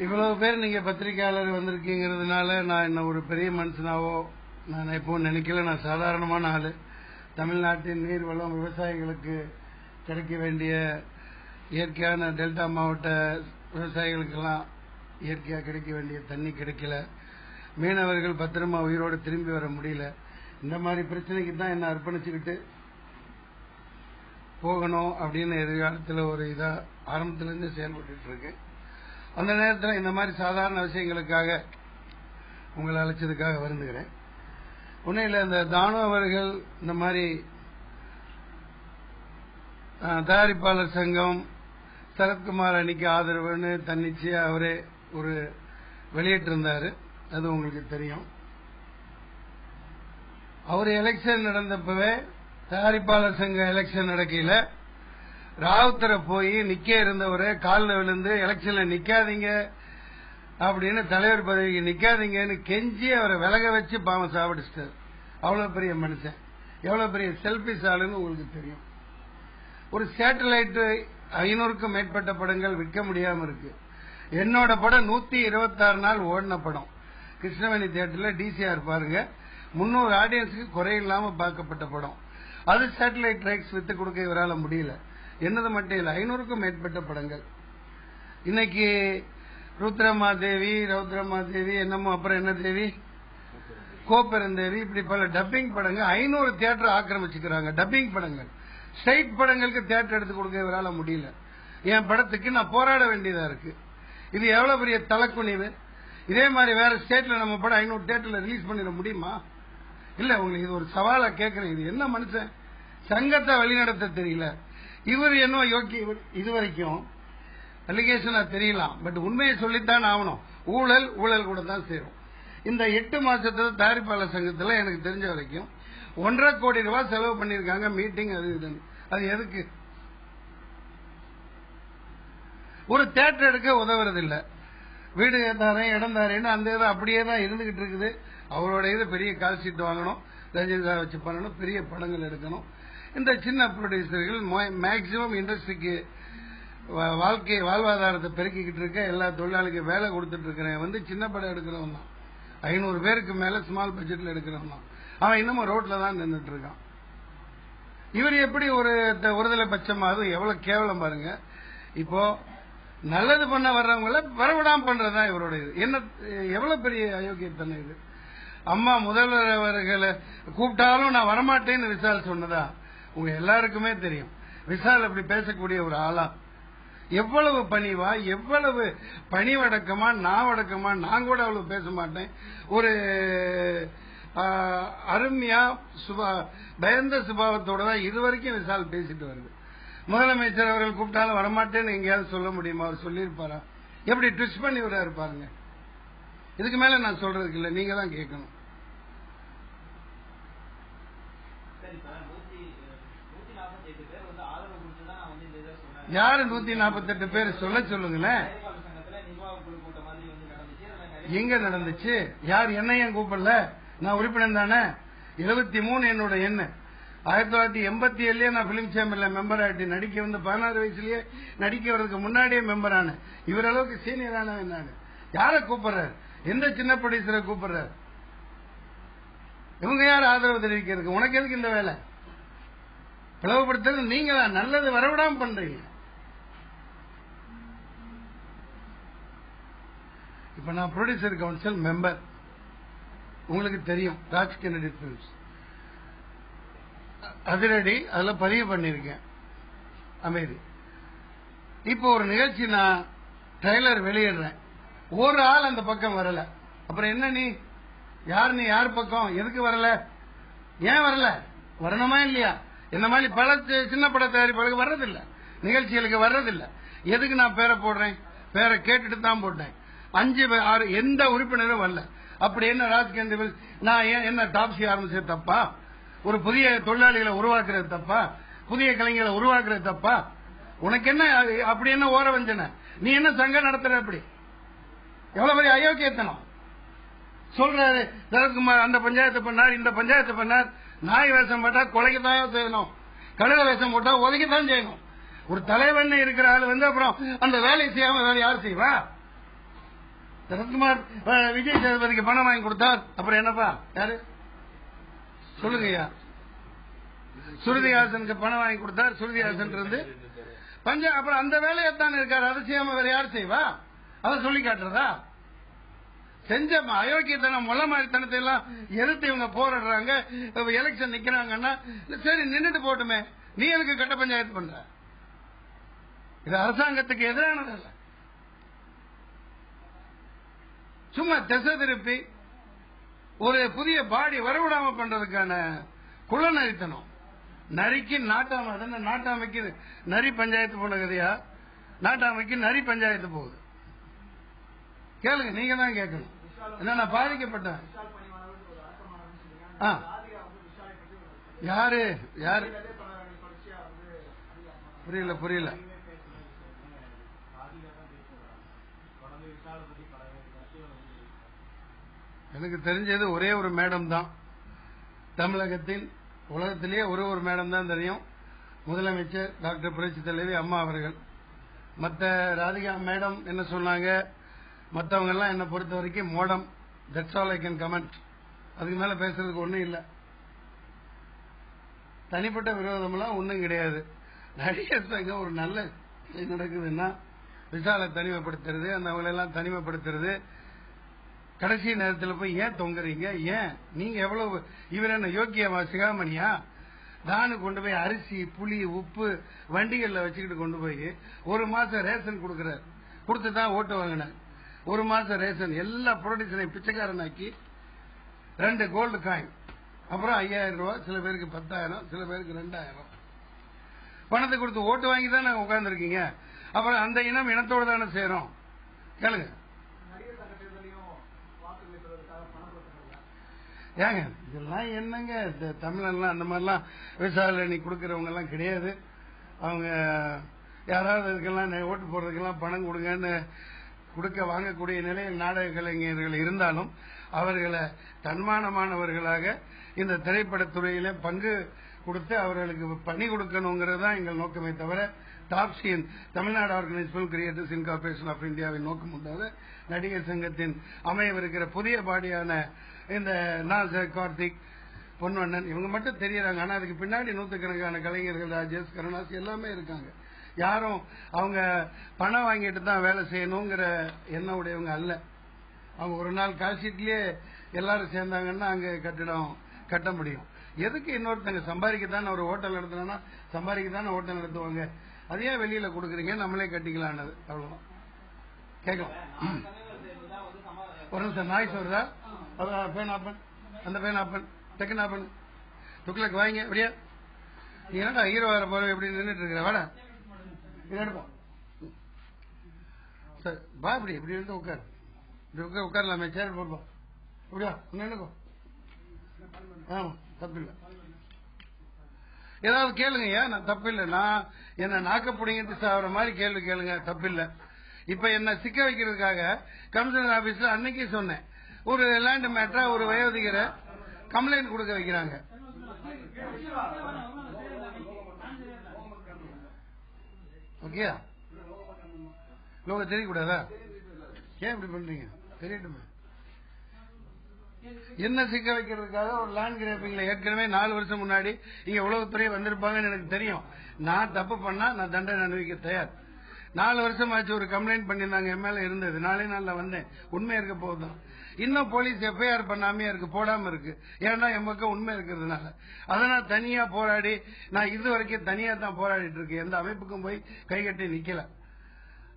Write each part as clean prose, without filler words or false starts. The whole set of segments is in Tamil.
இவ்வளவு பேர் நீங்க பத்திரிகையாளர் வந்திருக்கீங்கிறதுனால நான் என்ன ஒரு பெரிய மனுஷனாவோ நான் எப்போ நினைக்கல. நான் சாதாரணமான ஆளு. தமிழ்நாட்டின் நீர்வளம் விவசாயிகளுக்கு கிடைக்க வேண்டிய இயற்கையான டெல்டா மாவட்ட விவசாயிகளுக்கெல்லாம் இயற்கையா கிடைக்க வேண்டிய தண்ணி கிடைக்கல. மீனவர்கள் பத்திரமா உயிரோடு திரும்பி வர முடியல. இந்த மாதிரி பிரச்சனைக்கு தான் என்ன அர்ப்பணிச்சுக்கிட்டு போகணும் அப்படின்னு எதிர்காலத்தில் ஒரு இதா ஆரம்பத்திலிருந்து செயல்பட்டு இருக்கு. அந்த நேரத்தில் இந்த மாதிரி சாதாரண விஷயங்களுக்காக உங்களை அழைச்சதுக்காக வருந்துகிறேன். உண்மையில் இந்த தானு அவர்கள் இந்த மாதிரி தயாரிப்பாளர் சங்கம் சரத்குமார் அணிக்கு ஆதரவுன்னு தன்னிச்சையா அவரே ஒரு வெளியிட்டிருந்தாரு. அது உங்களுக்கு தெரியும். அவர் எலெக்ஷன் நடந்தப்பவே தயாரிப்பாளர் சங்க எலெக்ஷன் நடக்கையில ராவுத்தரை போய் நிக்க இருந்தவரை காலில் விழுந்து எலெக்ஷன்ல நிக்காதீங்க அப்படின்னு தலைவர் பதவிக்கு நிக்காதீங்கன்னு கெஞ்சி அவரை விலக வச்சு பாவம் சாப்பிடுச்சிட்டார். அவ்வளவு பெரிய மனுஷன், எவ்வளவு பெரிய செல்பிஷ் ஆளுன்னு உங்களுக்கு தெரியும். ஒரு சேட்டலைட் 500க்கும் மேற்பட்ட படங்கள் விற்க முடியாம இருக்கு. என்னோட படம் 126 நாள் ஓடின படம். கிருஷ்ணவேணி தியேட்டர்ல டிசிஆர் பாருங்க, 300 ஆடியன்ஸுக்கு குறையில்லாம பார்க்கப்பட்ட படம். அது சேட்டலைட் ரைட்ஸ் வித்து கொடுக்க இவரால முடியல. என்னது மட்டும் இல்ல, 500க்கும் மேற்பட்ட படங்கள். இன்னைக்கு ரௌத்ரமாதேவி என்னமோ அப்புறம் என்ன தேவி, கோப்பெருந்தேவி, இப்படி பல டப்பிங் படங்கள் 500 தியேட்டர் ஆக்கிரமிச்சுக்கிறாங்க. டப்பிங் படங்கள், ஸ்ட்ரைட் படங்களுக்கு தியேட்டர் எடுத்து கொடுக்க இவரால முடியல. என் படத்துக்கு நான் போராட வேண்டியதா இருக்கு. இது எவ்வளவு பெரிய தலைக்குனிவு. இதே மாதிரி வேற ஸ்டேட்ல நம்ம படம் 500 தியேட்டர்ல ரிலீஸ் பண்ணிட முடியுமா? இல்ல, உங்களுக்கு இது ஒரு சவாலா கேட்கிறேன். இது என்ன மனுஷன், சங்கத்தை வழிநடத்த தெரியல. இவர் என்ன யோக்கி, இதுவரைக்கும் அலிகேஷனா தெரியலாம், பட் உண்மையை சொல்லித்தான் ஆகணும். ஊழல் கூட தான் சேரும். இந்த 8 மாசத்துல தயாரிப்பாளர் சங்கத்துல எனக்கு தெரிஞ்ச வரைக்கும் 1.5 கோடி ரூபாய் செலவு பண்ணிருக்காங்க மீட்டிங், அது இதுன்னு. அது எதுக்கு? ஒரு தியேட்டர் எடுக்க உதவுறது இல்ல. வீடு தாரேன் இடம் தாரேன்னு அந்த இதை அப்படியே தான் இருந்துகிட்டு இருக்குது. அவரோட இது பெரிய கால் ஷீட் வாங்கணும், ரஜினி சார் வச்சு பண்ணணும், பெரிய படங்கள் எடுக்கணும். இந்த சின்ன ப்ரொடியூசர்கள் மேக்சிமம் இண்டஸ்ட்ரிக்கு வாழ்வாதாரத்தை பெருக்கிக்கிட்டு இருக்க, எல்லா தொழிலாளிக்கு வேலை கொடுத்துட்டு இருக்கிறேன் சின்ன படம் எடுக்கிறவன் தான். 500 பேருக்கு மேல ஸ்மால் பட்ஜெட்ல எடுக்கிறவன் தான். அவன் இன்னமும் ரோட்ல தான் நின்றுட்டு இருக்கான். இவர் எப்படி ஒருதலை பட்சமாவது, எவ்வளவு கேவலம் பாருங்க. இப்போ நல்லது பண்ண வர்றவங்கள வரவிடாம பண்றதுதான் இவரோட இது. என்ன எவ்வளவு பெரிய அயோக்கியத்தனை இது. அம்மா முதல்வர் அவர்களை கூப்பிட்டாலும் நான் வரமாட்டேன்னு விசால் சொன்னதா உங்க எல்லாருக்குமே தெரியும். விசால் அப்படி பேசக்கூடிய ஒரு ஆளா, எவ்வளவு பணிவா, எவ்வளவு பணிவடக்கமா, நாவடக்கமா. நான் கூட அவ்வளவு பேச மாட்டேன். ஒரு அருமையா பயந்த சுபாவத்தோட தான் இதுவரைக்கும் விசால் பேசிட்டு வருது. முதலமைச்சர் அவர்கள் கூப்பிட்டாலும் வரமாட்டேன்னு எங்கேயாவது சொல்ல முடியுமா? அவர் சொல்லியிருப்பாரா? எப்படி ட்விஸ்ட் பண்ணி விட இருப்பாருங்க. இதுக்கு மேல நான் சொல்றதுக்கு இல்ல, நீங்க தான் கேட்கணும். யாரு 148 பேர் சொல்ல சொல்லுங்களேன். எங்க நடந்துச்சு? யார் என்ன ஏன் கூப்பிடல? நான் உறுப்பினர் தானே. 73 என்னோட எண்ணு. 1987 நான் பிலிம் சேம்பர்ல மெம்பர் ஆயிட்டு நடிக்க 16 வயசுலயே நடிக்க வர்றதுக்கு முன்னாடியே மெம்பர் ஆன. இவர் அளவுக்கு சீனியரான நான். யார கூப்பிடுறாரு? எந்த சின்ன ப்ரொடியூசரை கூப்பிடுறாரு? இவங்க யார் ஆதரவு தெரிவிக்கிறதுக்கு? உனக்கு எதுக்கு இந்த வேலை? பிளவுபடுத்துறது நீங்க தான். நல்லது வரவிடாம பண்றீங்க. இப்ப நான் ப்ரொடியூசர் கவுன்சில் மெம்பர், உங்களுக்கு தெரியும். ராஜ் கென்னடி பிலிம்ஸ் அதிரடி அதுல பதிவு பண்ணிருக்கேன் அமைதி. இப்போ ஒரு நிகழ்ச்சி நான் ட்ரெய்லர் வெளியிடுறேன், ஒரு ஆள் அந்த பக்கம் வரல. அப்புறம் என்ன நீ யார்? நீ யார் பக்கம்? எதுக்கு வரல? ஏன் வரல? வரணுமா இல்லையா? இந்த மாதிரி பல சின்ன பட தயாரிப்பாளருக்கு வர்றதில்ல, நிகழ்ச்சிகளுக்கு வர்றதில்ல. எதுக்கு நான் பேரை போடுறேன்? பேரை கேட்டுட்டு தான் போட்டேன். 5 6 எந்த உறுப்பினரும் வரல. அப்படி என்ன ராஜ்கேந்திர நான் என்ன டாப்ஸி ஆரம்பிச்சது தப்பா? ஒரு புதிய தொழிலாளிகளை உருவாக்குறது தப்பா? புதிய கலைஞர்களை உருவாக்குறது தப்பா? உனக்கு என்ன அப்படி என்ன ஓர வஞ்சனை? நீ என்ன சங்கம் நடத்துற? அப்படி எவ்வளவு பெரிய அயோக்கியத்தனம் சொல்றாரு. சரத்குமார் அந்த பஞ்சாயத்து பண்ணார், இந்த பஞ்சாயத்து பண்ணார். நாய் வேஷம் போட்டா கொலைக்குதான் செய்யணும், கழுத வேஷம் போட்டா உதைக்கத்தான் செய்யணும். ஒரு தலைவன் இருக்கிற ஆள் அப்புறம் அந்த வேலையை செய்யாம வேலை யார் செய்வா? சரத்குமார் விஜய் சேதுபதிக்கு பணம் வாங்கி கொடுத்தார். அப்புறம் என்னப்பா யாரு சொல்லுங்கய்யா? ஸ்ருதிஹாசனுக்கு பணம் வாங்கி கொடுத்தார். ஸ்ருதிஹாசன் இருந்து அப்புறம் அந்த வேலையத்தான் இருக்காரு. அதை செய்யாம வேற யார் செய்வா? அதை சொல்லி காட்டுறதா? செஞ்ச அயோக்கியத்தனம் மொழ மாதிரித்தனத்தை எல்லாம் எதிர்த்து இவங்க போராடுறாங்க. எலெக்ஷன் நிக்கிறாங்கன்னா சரி நின்றுட்டு போட்டுமே, நீ எனக்கு கட்ட பஞ்சாயத்து பண்ற? இது அரசாங்கத்துக்கு எதிரானது இல்ல. சும்மா திசை திருப்பி ஒரு புதிய பாடி வரவிடாம பண்றதுக்கான குளநரித்தனம். நரிக்கு நாட்டாமைக்கு நரி பஞ்சாயத்து போன கதையா? நாட்டாமைக்கு நரி பஞ்சாயத்து போகுது. கேளுங்க, நீங்க தான் கேட்கணும். என்ன நான் பாதிக்கப்பட்டேன்? யாரு யாரு புரியல. எனக்கு தெரிஞ்சது ஒரே ஒரு மேடம் தான் தமிழகத்தின், உலகத்திலேயே ஒரு மேடம் தான் தெரியும். முதலமைச்சர் டாக்டர் புரட்சி தலைவி அம்மா அவர்கள். மற்ற ராதிகா மேடம் என்ன சொன்னாங்க, மற்றவங்க எல்லாம் என்ன பொறுத்த வரைக்கும் modem. That's all I can comment. அதுக்கு மேல பேசுறதுக்கு ஒண்ணும் இல்ல. தனிப்பட்ட விரோதம்லாம் ஒன்றும் கிடையாது. நடிகர் சங்கம் ஒரு நல்ல நடக்குதுன்னா விசாலை தனிமைப்படுத்துறது, அந்த அவங்களெல்லாம் தனிமைப்படுத்துறது. கடைசி நேரத்தில் போய் ஏன் தொங்குறீங்க? ஏன் நீங்க எவ்வளவு இவர் என்ன யோக்கியமா சிகாமணியா? தானு கொண்டு போய் அரிசி புளி உப்பு வண்டிகள்ல வச்சுக்கிட்டு கொண்டு போய் ஒரு மாசம் ரேஷன் கொடுக்கிறார். கொடுத்துதான் ஓட்டு வாங்கினார். ஒரு மாசம் ரேஷன் எல்லா ப்ரொடியூசரையும் பிச்சைக்காரனாக்கி 2 கோல்டு காயின், அப்புறம் 5000 ரூபாய், சில பேருக்கு 10,000, சில பேருக்கு 2000 பணத்தை கொடுத்து ஓட்டு வாங்கி தான் நாங்க உட்கார்ந்துருக்கீங்க. அப்புறம் அந்த இனம் இனத்தோடு தானே சேரும். கேளுங்க ஏங்க, இதெல்லாம் என்னங்க? தமிழ்லாம் அந்த மாதிரிலாம் விவசாய கொடுக்கறவங்க எல்லாம் கிடையாது. அவங்க யாராவது இதுக்கெல்லாம் ஓட்டு போடுறதுக்கெல்லாம் பணம் கொடுங்கன்னு வாங்கக்கூடிய நிலையில் நாடக கலைஞர்கள் இருந்தாலும் அவர்களை தன்மானமானவர்களாக இந்த திரைப்படத்துறையில பங்கு கொடுத்து அவர்களுக்கு பணி கொடுக்கணுங்கிறது தான் எங்கள் நோக்கமே தவிர டாப்சியின் Tamil Nadu organise film creators incorporation of இந்தியாவின் நோக்கம் உண்டாது. நடிகர் சங்கத்தின் அமையவிருக்கிற புதிய பாடியான இந்த கார்த்திக், பொன்வண்ணன் இவங்க மட்டும் தெரியறாங்க. ஆனா அதுக்கு பின்னாடி நூற்றுக்கணக்கான கலைஞர்கள், ராஜேஷ், கருணாஸ் எல்லாமே இருக்காங்க. யாரும் அவங்க பணம் வாங்கிட்டு தான் வேலை செய்யணுங்கிற எண்ணம் உடையவங்க அல்ல. அவங்க ஒரு நாள் கால்ஷீட்லயே எல்லாரும் சேர்ந்தாங்கன்னா அங்க கட்டிடம் கட்ட முடியும். எதுக்கு இன்னொருத்தங்க சம்பாதிக்கத்தானே ஒரு ஹோட்டல் நடத்தினா சம்பாதிக்கத்தானே ஹோட்டல் நடத்துவாங்க. அதையே வெளியில கொடுக்குறீங்க, நம்மளே கட்டிக்கலான்னு. அவ்வளவுதான். கேட்கலாம். ஒரு நிமிஷம் நாய்ஸ் வருதா? பேன் ஆப்பன், அந்த பேன் ஆப்பன், டெக்கன் ஆப்பன், துக்ளக் வாங்க. அப்படியா நீ என்னடா ஹீரோ வர போற எப்படி நின்றுட்டு இருக்கிற? வாடா எடுப்போம். சரி பா, இப்படி இப்படி இருந்து உட்கார். இப்படி உட்காரலாமே, சேர் போடுப்போம். அப்படியா நின்னுக்கும். ஆமா தப்பில்லை. ஏதாவது கேளுங்க. நான் தப்பில்லை. நான் என்ன நாக்க பிடிங்கிட்டு சாப்பிட்ற மாதிரி கேள்வி கேளுங்க, தப்பில்லை. இப்ப என்ன சிக்க வைக்கிறதுக்காக கமிஷனர் ஆபீஸ்ல அன்னைக்கு சொன்னேன், ஒரு லேண்ட் மேட்டரா ஒரு வயோதிகரை கம்ப்ளைண்ட் கொடுக்க வைக்கிறாங்க. ஓகே, லோக தெரியக்கூடாதா? ஏன் இப்படி பண்றீங்க? தெரியட்டுமே. என்ன சிக்க வைக்கிறதுக்காக ஒரு லேண்ட் கிராபிங்ல ஏற்கனவே 4 வருஷம் முன்னாடி இங்க உளவுத்துறை வந்திருப்பாங்கன்னு எனக்கு தெரியும். நான் தப்பு பண்ணா நான் தண்டனை அனுபவிக்க தயார். 4 வருஷம் ஆச்சு ஒரு கம்ப்ளைண்ட் பண்ணிருந்தாங்க, என் மேல இருந்தது. 4 நாள்ல வந்தேன். உண்மை இருக்க போதுதான். இன்னும் போலீஸ் எஃப்ஐஆர் பண்ணாமே இருக்கு, போடாம இருக்கு. ஏன்னா என் பக்கம் உண்மை இருக்கிறதுனால. அதனால தனியா போராடி, நான் இது வரைக்கும் தனியா தான் போராடிட்டு இருக்கேன். எந்த அமைப்புக்கும் போய் கைகட்டி நிக்கல.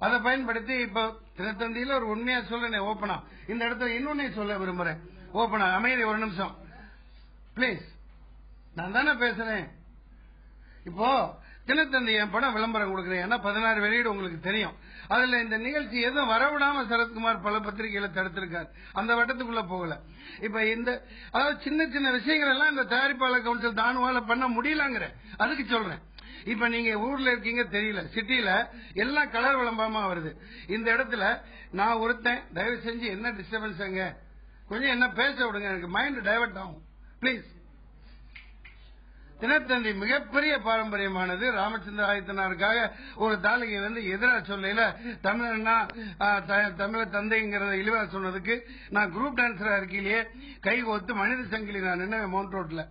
அதை பயன்படுத்தி இப்ப தினத்தந்தியில ஒரு உண்மையா சொல்றேன் ஓப்பனா. இந்த இடத்துல இன்னொன்னே சொல்ல விரும்புறேன் ஓப்பனா. அமைதி ஒரு நிமிஷம் பிளீஸ். நான் தானே பேசுறேன். இப்போ தினத்தந்தி என் படம் விளம்பரம் கொடுக்கிறேன். ஏன்னா 16 வெளியீடு உங்களுக்கு தெரியும். அதுல இந்த நிகழ்ச்சி எதுவும் வரவிடாம சரத்குமார் பல பத்திரிகைகளை தடுத்திருக்காரு. அந்த வட்டத்துக்குள்ள போகல. இப்ப இந்த அதாவது சின்ன சின்ன விஷயங்கள் எல்லாம் இந்த தயாரிப்பாளர் கவுன்சில் தானுவால பண்ண முடியலங்கிற அதுக்கு சொல்றேன். இப்ப நீங்க ஊர்ல இருக்கீங்க தெரியல, சிட்டில எல்லாம் கலர் விளம்பரமா வருது. இந்த இடத்துல நான் ஒருத்தன், தயவு செஞ்சு என்ன டிஸ்டர்பன்ஸ் அங்க கொஞ்சம் என்ன பேச விடுங்க, எனக்கு மைண்ட் டைவர்ட் ஆகும் பிளீஸ். தினத்தந்தி மிகப்பெரிய பாரம்பரியமானது. ராமச்சந்திர ஆதித்தனாருக்காக ஒரு தாளிகை எதிராக சொல்லையில தமிழன்னா தமிழ தந்தைங்கிறத இழிவா சொன்னதுக்கு நான் குரூப் டான்சரா இருக்கையிலேயே கை கோத்து மனித சங்கிலி நான் நின்ன மவுண்ட் ரோட்ல.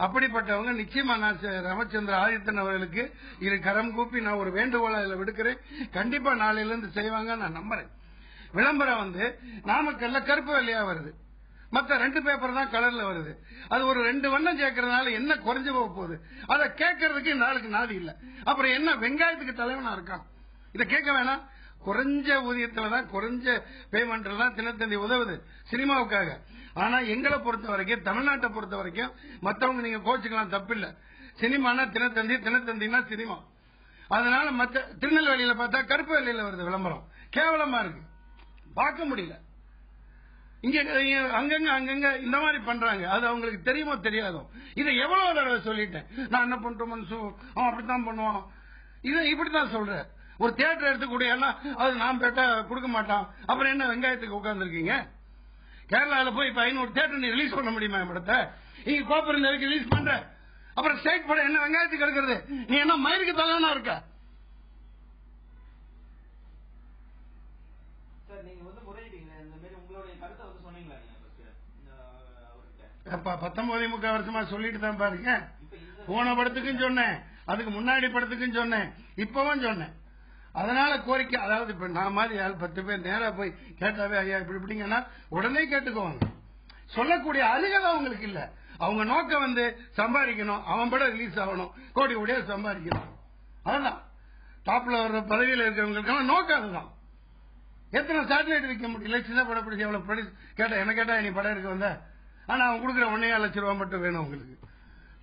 அப்படிப்பட்டவங்க நிச்சயமா நான் ராமச்சந்திர ஆதித்தன் அவர்களுக்கு இரு கரம் கூப்பி நான் ஒரு வேண்டுகோளை விடுக்கிறேன். கண்டிப்பா நாளையிலிருந்து செய்வாங்க நான் நம்புறேன். விளம்பரம் நாமக்கல்ல கருப்பு வெள்ளையா வருது, மத்த 2 பேப்பர் தான் கலர்ல வருது. அது ஒரு 2 வண்ணம் சேர்க்கறதுனால என்ன குறைஞ்சு போக போகுது? அதை கேட்கறதுக்கு நாளுக்கு நாடு இல்ல. அப்புறம் என்ன வெங்காயத்துக்கு தலைவனா இருக்கான்? இதை கேட்க வேணாம். குறைஞ்ச ஊதியத்துலதான் குறைஞ்ச பேமெண்ட்ல தான் தினத்தந்தி உதவுது சினிமாவுக்காக. ஆனா எங்களை பொறுத்த வரைக்கும், தமிழ்நாட்டை பொறுத்த வரைக்கும், மத்தவங்க நீங்க கோச்சுக்கலாம், தப்பில்ல. சினிமானா தினத்தந்தி, தினத்தந்தினா சினிமா. அதனால மத்த திருநெல்வேலியில பார்த்தா கருப்பு வெள்ளையில வருது விளம்பரம். கேவலமா இருக்கு, பார்க்க முடியல. இங்க அங்கங்க இந்த மாதிரி பண்றாங்க. அது அவங்களுக்கு தெரியுமோ தெரியாதோ. இதை எவ்வளவு தடவை சொல்லிட்டேன். நான் என்ன பண்றோம், அவன் அப்படித்தான் பண்ணுவான், இதை இப்படித்தான் சொல்ற. ஒரு தியேட்டர் எடுத்துக்கூடிய அது நான் பேட்டா கொடுக்க மாட்டான். அப்புறம் என்ன வெங்காயத்துக்கு உட்கார்ந்து இருக்கீங்க? கேரளாவில் போய் இப்ப 500 தியேட்டர் நீ ரிலீஸ் பண்ண முடியுமா? படத்தை இங்க கோப்பர் ரிலீஸ் பண்ற, அப்புறம் ஸ்டேட் படம் என்ன வெங்காயத்துக்கு எடுக்கிறது? நீ என்ன மயிருக்கு தலைவனா இருக்க? அப்பா 19 வருஷமா சொல்லிட்டு தான் பாருங்க. போன படத்துக்கும் சொன்னேன், அதுக்கு முன்னாடி படத்துக்கும் சொன்னேன், இப்பவும் சொன்னேன். அதனால கோரிக்கை, அதாவது இப்ப நான் மாதிரி 10 பேர் நேரா போய் கேட்டாவே ஐயா இப்படி இப்படிங்கன்னா உடனே கேட்டுக்குவாங்க. சொல்லக்கூடிய அருகதை அவங்களுக்கு இல்ல. அவங்க நோக்கம் சம்பாதிக்கணும், அவன் படம் ரிலீஸ் ஆகணும், கோடி கோடியா சம்பாதிக்கணும். அதுதான் டாப்ல வர்ற பதவியில் இருக்கிறவங்களுக்கு நோக்கம். அதுதான். எத்தனை சேட்டலைட் விற்க முடியல, சின்ன படம் பிடிச்சி எவ்வளவு கேட்டா என்ன கேட்டா நீ படம் இருக்க வந்த, ஆனா அவன் கொடுக்குற 1.5 லட்சம் ரூபாய் மட்டும் வேணும் உங்களுக்கு.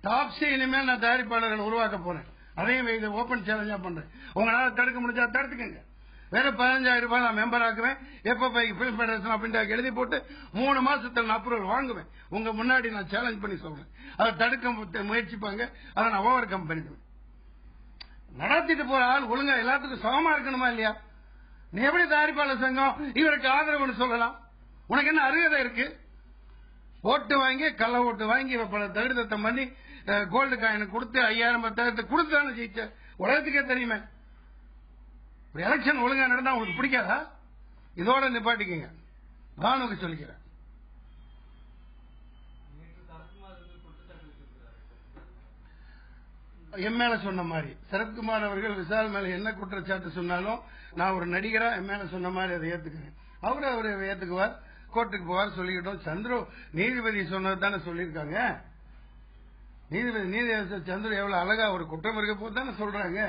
டாப்ஸி இனிமேல் நான் தயாரிப்பாளர்கள் உருவாக்க போறேன். அதையும் இதை ஓபன் சேலஞ்சா பண்றேன். உங்களால தடுக்க முடிஞ்சா தடுத்துக்கங்க. வேற 15,000 ரூபாய் நான் மெம்பர் ஆக்குவேன். எப்ப பிலிம் ஃபெடரேஷன் அப்படின்ட்டு எழுதி போட்டு 3 மாசத்துல நான் அப்ரூவல் வாங்குவேன். உங்க முன்னாடி நான் சேலஞ்ச் பண்ணி சொல்றேன். அதை தடுக்க முயற்சிப்பாங்க, அதை நான் ஓவர் கம் பண்ணிடுவேன். நடத்திட்டு போற ஆள் ஒழுங்கா எல்லாத்துக்கும் சமமா இருக்கணுமா இல்லையா? நீ எப்படி தயாரிப்பாளர் சங்கம் இவருக்கு ஆதரவுன்னு சொல்லலாம்? உனக்கு என்ன அருகதை இருக்கு? ஓட்டு வாங்கி, கள்ள ஓட்டு வாங்கி பல தகுதித்தம் பண்ணி கோல்டு காயின் கொடுத்து 5,000 10,000 கொடுத்தானே ஜெயிச்ச. உலகத்துக்கே தெரியுமே. ஒரு எலெக்ஷன் ஒழுங்கா நடந்தா உங்களுக்கு பிடிக்காதா? இதோட நிப்பாட்டிக்கங்க. பானுக்கு சொல்லிக்கிறேன். என் மேல சொன்ன மாதிரி சரத்குமார் அவர்கள் விசால் மேல என்ன குற்றச்சாட்டு சொன்னாலும் நான் ஒரு நடிகரா என் மேல சொன்ன மாதிரி அதை ஏத்துக்கிறேன். அவரை ஏத்துக்குவார், கோர்ட்டுக்கு போவார், சொல்லிக்கிட்டோம். சந்திர நீதிபதி சொன்னது தானே சொல்லியிருக்காங்க. நீதிபதி சந்திர எவ்வளவு அழகா ஒரு குற்றம் இருக்க போது தானே சொல்றாங்க.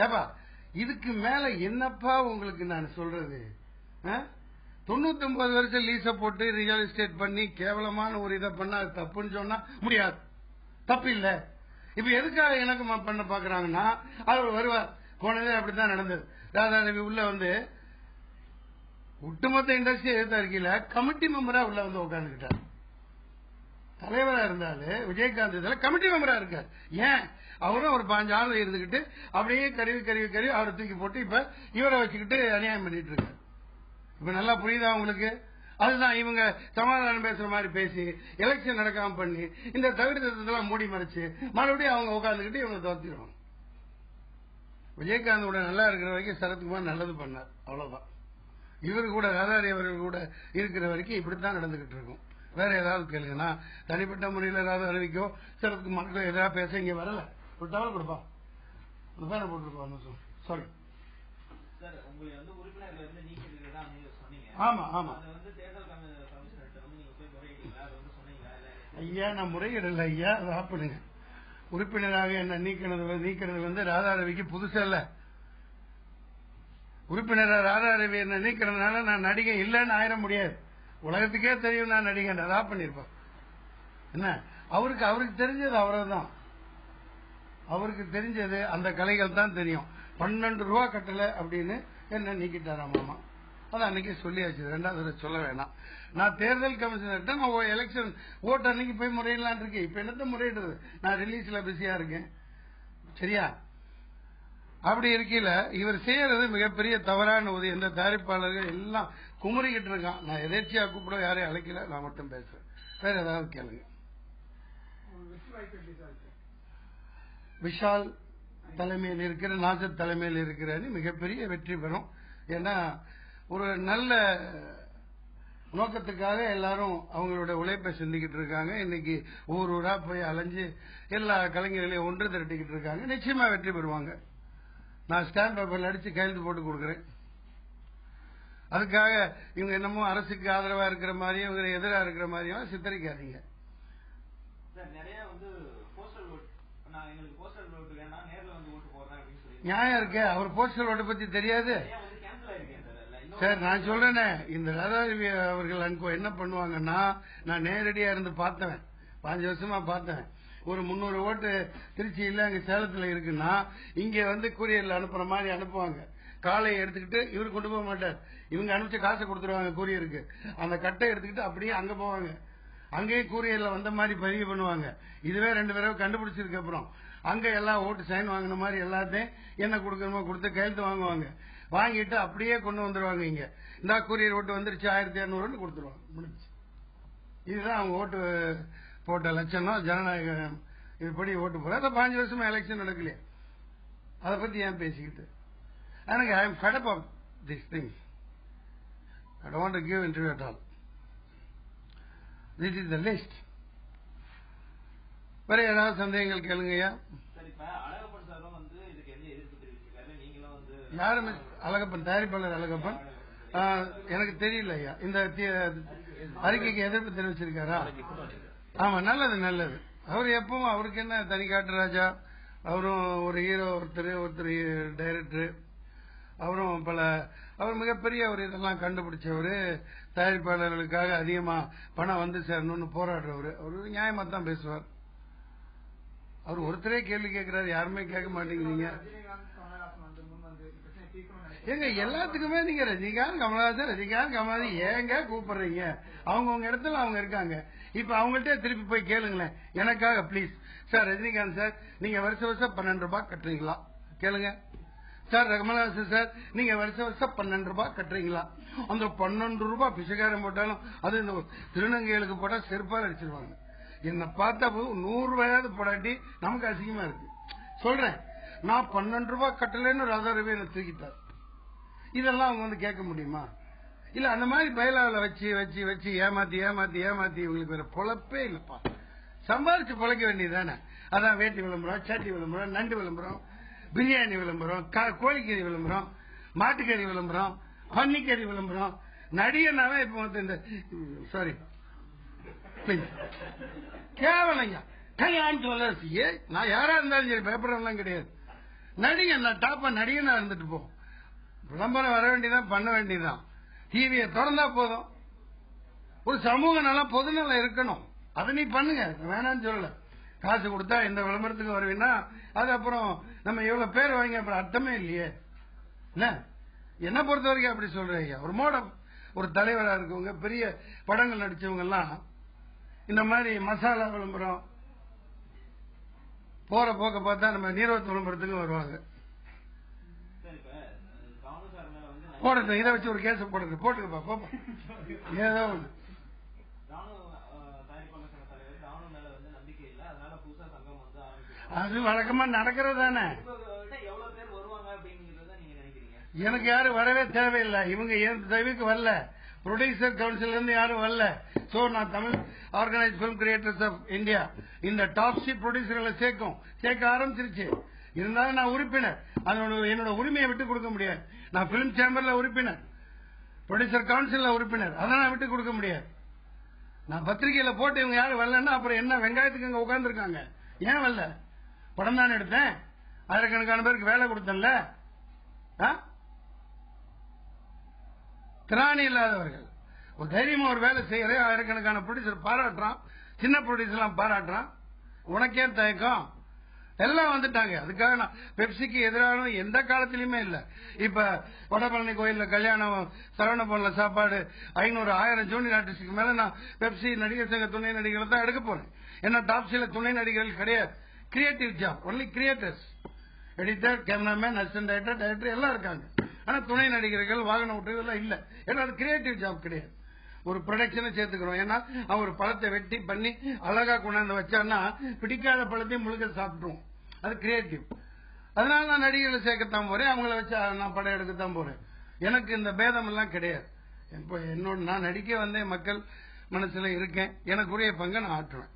ஏப்பா இதுக்கு மேல என்னப்பா உங்களுக்கு நான் சொல்றது? 99 வருஷம் லீஸ போட்டு ரியல் எஸ்டேட் பண்ணி கேவலமான ஒரு இதை பண்ணா தப்புன்னு சொன்னா முடியாது. தப்பு இல்ல. இப்ப எதுக்காக எனக்கு பண்ண பாக்குறாங்கன்னா, அவர் வருவார். போனதே அப்படித்தான் நடந்தது. ராதாரவி உள்ள ஒட்டுமொத்த இண்டஸ்ட்ரி எதிர்த்தா இருக்கையில கமிட்டி மெம்பரா உள்ள உட்கார்ந்துக்கிட்டார். தலைவரா இருந்தாரு விஜயகாந்த் இதுல கமிட்டி மெம்பரா இருக்காரு. ஏன் அவரும் ஒரு 5 ஆள் இருந்துகிட்டு அப்படியே கருவி அவரை தூக்கி போட்டு இப்ப இவரை வச்சுக்கிட்டு அநியாயம் பண்ணிட்டு இருக்காரு. இப்ப நல்லா புரியுதா உங்களுக்கு? அதுதான் இவங்க சமாதானம் பேசுற மாதிரி பேசி எலெக்ஷன் நடக்காம பண்ணி இந்த தவிர்த்தெல்லாம் மூடி மறைச்சு மறுபடியும் அவங்க உட்கார்ந்துகிட்டு இவங்க தோத்திடுவாங்க. விஜயகாந்தோட நல்லா இருக்கிற வரைக்கும் சரத்குமார் நல்லது பண்ணார், அவ்வளவுதான். இவரு கூட ராதாரி அவர்கள் கூட இருக்கிற வரைக்கும் இப்படித்தான் நடந்துகிட்டு இருக்கும். வேற ஏதாவது கேளுங்கன்னா தனிப்பட்ட முறையில் ராதாரவிக்கோ சரத்குமாருக்கோ எதிராக பேச இங்க வரல. ஒரு டவல் கொடுப்பா, பேனர் போட்டுருப்பா. சாரி. ஆமா ஆமா ஐயா, நான் முறையிடல ஐயா, அதை ஆஃப் பண்ணுங்க. உறுப்பினராக என்ன நீக்கிறது ராதாரவிக்கு புதுசா இல்ல. உறுப்பினராக ராதாரவி என்ன நீக்கிறதுனால நான் நடிகை இல்லைன்னு ஆயிட முடியாது. உலகத்துக்கே தெரியும் நான் நடிகை. அதை ஆஃப் பண்ணிருப்பேன். என்ன அவருக்கு தெரிஞ்சது அவரதான். அவருக்கு தெரிஞ்சது அந்த கலைகள் தான் தெரியும். 12 ரூபா கட்டல அப்படின்னு என்ன நீக்கிட்டாரா மாமா? அது அன்னைக்கு சொல்லியாச்சு, 2வது சொல்ல வேணாம். நான் தேர்தல் கமிஷனர் நான் எலெக்ஷன் ஓட்டு அன்னைக்கு போய் முறையிடலாம் இருக்கேன். இப்ப என்னத்த முறையிடுறது? நான் ரிலீஸ்ல பிஸியா இருக்கேன். சரியா? அப்படி இருக்கையில இவர் செய்யறது மிகப்பெரிய தவறான உதவி. எந்த தயாரிப்பாளர்கள் எல்லாம் குமுறிக்கிட்டு இருக்கான். நான் எதேர்ச்சியா கூப்பிட யாரையும் அழைக்கல, நான் மட்டும் பேசுறேன். வேற ஏதாவது கேளுங்க. விஷால் தலைமையில் இருக்கிற நாசர் தலைமையில் இருக்கிற அணி மிகப்பெரிய வெற்றி பெறும். ஏன்னா ஒரு நல்ல நோக்கத்துக்காக எல்லாரும் அவங்களோட உழைப்பை சிந்திக்கிட்டு இருக்காங்க. இன்னைக்கு ஊரா போய் அலைஞ்சு எல்லா கலைஞர்களையும் ஒன்று திரட்டிக்கிட்டு இருக்காங்க. நிச்சயமா வெற்றி பெறுவாங்க. நான் ஸ்டாம்ப் பேப்பர்ல அடிச்சு கையெழுத்து போட்டு கொடுக்குறேன். அதுக்காக இவங்க என்னமோ அரசுக்கு ஆதரவா இருக்கிற மாதிரியும் இவங்க எதிராக இருக்கிற மாதிரியும் சித்தரிக்காதீங்க. நியாயம் இருக்கு. அவர் போஸ்டல் ஓட்டை பத்தி தெரியாது சார். நான் சொல்றேனே, இந்த ராதாரவி அவர்கள் அன்கோ என்ன பண்ணுவாங்கன்னா, நான் நேரடியா இருந்து பார்த்தவன், 5 வருஷமா பார்த்தவன். ஒரு 300 ஓட்டு திருச்சியில அங்க சேலத்துல இருக்குன்னா இங்க வந்து கூரியர்ல அனுப்புற மாதிரி அனுப்புவாங்க. காலையை எடுத்துக்கிட்டு இவரு கொண்டு போக மாட்டார், இவங்க அனுப்பிச்சு காசை கொடுத்துருவாங்க கூரியருக்கு. அந்த கட்டை எடுத்துக்கிட்டு அப்படியே அங்க போவாங்க. அங்கேயே கூரியர்ல வந்த மாதிரி பதிவு பண்ணுவாங்க. இதுவே 2 தடவை கண்டுபிடிச்சதுக்கு அப்புறம் அங்க எல்லாம் ஓட்டு சைன் வாங்கின மாதிரி எல்லாத்தையும் என்ன கொடுக்கணுமோ கொடுத்து கையெழுத்து வாங்குவாங்க. வாங்கிட்டு அப்படியே கொண்டு வந்துருவாங்க. இங்க இந்த கூரியர் ஓட்டு வந்துருச்சு 1200 கொடுத்துருவாங்க. முடிஞ்சு. இதுதான் அவங்க ஓட்டு போட்ட லட்சணம். ஜனநாயகம் இதுபடி ஓட்டு போற. 5 வருஷமா எலெக்ஷன் நடக்கலையே, அதை பத்தி ஏன் பேசிக்கிட்டு? எனக்கு I am fed up of these things. I don't want to give interview at all. This is the list. வேற ஏதாவது சந்தேகங்கள் கேளுங்கய்யா. யாருமே அழகப்பன், தயாரிப்பாளர் அழகப்பன் எனக்கு தெரியல ஐயா. இந்த அறிக்கைக்கு எதிர்ப்பு தெரிவிச்சிருக்காரா? ஆமா, நல்லது நல்லது. அவர் எப்பவும் அவருக்கு என்ன தனி காட்டு ராஜா, அவரும் ஒரு ஹீரோ, ஒருத்தர் டைரக்டர், அவரும் அவர் மிகப்பெரிய ஒரு இதெல்லாம் கண்டுபிடிச்சவரு. தயாரிப்பாளர்களுக்காக அதிகமா பணம் வந்து சேரணும்னு போராடுறவரு. அவரு நியாயமா தான் பேசுவார். அவர் ஒருத்தரே கேள்வி கேட்கிறாரு, யாருமே கேட்க மாட்டேங்கிறீங்க. ஏங்க எல்லாத்துக்குமே நீங்க ரஜினிகாந்த் கமலஹாசன் ஏங்க கூப்பிடுறீங்க? அவங்கவுங்க இடத்துல அவங்க இருக்காங்க. இப்ப அவங்கள்ட்ட திருப்பி போய் கேளுங்களேன் எனக்காக ப்ளீஸ். சார் ரஜினிகாந்த் சார், நீங்க வருஷம் 12 ரூபாய் கட்டுறீங்களா? கேளுங்க. சார் கமலஹாசன் சார், நீங்க வருஷம் 12 ரூபாய் கட்டுறீங்களா? அந்த 12 ரூபாய் பிச்சைக்காரன் போட்டாலும் அது இந்த திருநங்கைகளுக்கு போட்டா செருப்பால் அடிச்சிருவாங்க. என்ன பார்த்தா 100 ரூபாயாவது போடாட்டி நமக்கு அசிங்கமா இருக்கு. சொல்றேன், நான் 12 ரூபாய் கட்டலன்னு ராதாரவி என்ன தூக்கிட்டார். இதெல்லாம் அவங்க வந்து கேட்க முடியுமா? இல்ல அந்த மாதிரி பயலாவில வச்சு வச்சு வச்சு ஏமாத்தி ஏமாத்தி ஏமாத்தி இவங்களுக்கு வேற பொழப்பே இல்லப்பா. சம்பாதிச்சு பொழைக்க வேண்டியதுதானே. அதான் வேட்டி விளம்பரம், சட்டி விளம்பரம், நண்டு விளம்பரம், பிரியாணி விளம்பரம், கோழிக்கறி விளம்பரம், மாட்டுக்கறி விளம்பரம், பன்னிக்கறி விளம்பரம். நடிகனாவே இப்ப வந்து இந்த சாரி கேவலங்க கல்யாணத்து வளர்ச்சியே. நான் யாரா இருந்தாலும் சரி பேப்பர்லாம் கிடையாது. நடிகன் நான் டாப்பா நடிகனா இருந்துட்டு போ. விளம்பரம் வர வேண்டியதான், பண்ண வேண்டியதான். டிவியை திறந்தா போதும். ஒரு சமூக நலம் பொதுநலம் இருக்கணும், அதை நீ பண்ணுங்க, வேணான்னு சொல்லல. காசு கொடுத்தா இந்த விளம்பரத்துக்கு வருவீங்கன்னா அது அப்புறம் நம்ம எவ்வளவு பேர் வாங்கி அப்புறம் அர்த்தமே இல்லையே. என்ன பொறுத்த வரைக்கும் அப்படி சொல்றீங்க. ஒரு மோடம், ஒரு தலைவரா இருக்கவங்க, பெரிய படங்கள் நடிச்சவங்க எல்லாம் இந்த மாதிரி மசாலா விளம்பரம் போற போக்க பார்த்தா நம்ம நீரோத்து விளம்பரத்துக்கு வருவாங்க. போடட்டும், இதை வச்சு ஒரு கேஸ் போடுறது போட்டுக்கப்பா போப்பா. ஏதோ ஒண்ணு அது வழக்கமா நடக்கிறது தானே. எனக்கு யாரும் வரவே தேவையில்லை. இவங்க தவிர்க்க வரல, ப்ரொடியூசர் கவுன்சில் இருந்து யாரும் வரல. சோ நான் Tamil organised film creators of India இந்த டாப் ஷிப் ப்ரொடியூசர்களை சேர்க்க ஆரம்பிச்சிருச்சு. இருந்தாலும் நான் உறுப்பினர், என்னோட உரிமையை விட்டு கொடுக்க முடியாது. நான் பிலிம் சேம்பர்ல உறுப்பினர், ப்ரொடியூசர் கவுன்சில்ல உறுப்பினர், அதை நான் விட்டு கொடுக்க முடியாது. நான் பத்திரிகையில போட்டு இவங்க யாரும் வரலன்னா அப்புறம் என்ன வெங்காயத்துக்கு அங்க உட்கார்ந்து இருக்காங்க? ஏன் வரல? படம் தானே எடுத்தேன், ஆயிரக்கணக்கான பேருக்கு வேலை கொடுத்தேன்ல. திராணி இல்லாதவர்கள் ஒரு தைரியமா ஒரு வேலை செய்யற ஆயிரக்கணக்கான ப்ரொடியூசர் பாராட்டுறான், சின்ன ப்ரொடியூசர் பாராட்டுறான். உனக்கே தயக்கம்? எல்லாம் வந்துட்டாங்க. அதுக்காக நான் பெப்சிக்கு எதிரான எந்த காலத்திலயுமே இல்ல. இப்ப வடபழனி கோயில்ல கல்யாணம், சரவணபவன்ல சாப்பாடு, 500-1000 ஜூனியர் ஆர்டிஸ்டுக்கு மேல நான் பெப்சி நடிகர் சங்க துணை நடிகர்கள் தான் எடுக்க போறேன். ஏன்னா டாப்ஸில துணை நடிகர்கள் கிடையாது. Creative job, only creators, editor, cameraman, assistant director எல்லாம் இருக்காங்க. ஆனா துணை நடிகர்கள், வாகன ஓட்டுகள் எல்லாம் இல்ல. ஏன்னா அது கிரியேட்டிவ் ஜாப் கிடையாது. ஒரு ப்ரொடக்ஷனை சேர்த்துக்கிறோம். ஏன்னா அவன் ஒரு பழத்தை வெட்டி பண்ணி அழகா கொண்டாந்து வச்சான்னா பிடிக்காத பழத்தையும் முழுக்க சாப்பிட்டுருவோம். அது கிரியேட்டிவ். அதனால நான் நடிகர்களை சேர்க்கத்தான் போறேன், அவங்கள வச்சு நான் படம் எடுக்கத்தான் போறேன். எனக்கு இந்த பேதம் எல்லாம் கிடையாது. இப்ப என்னோட நான் நடிக்க வந்தேன், மக்கள் மனசுல இருக்கேன், எனக்குரிய பங்கை நான் ஆற்றுவேன்.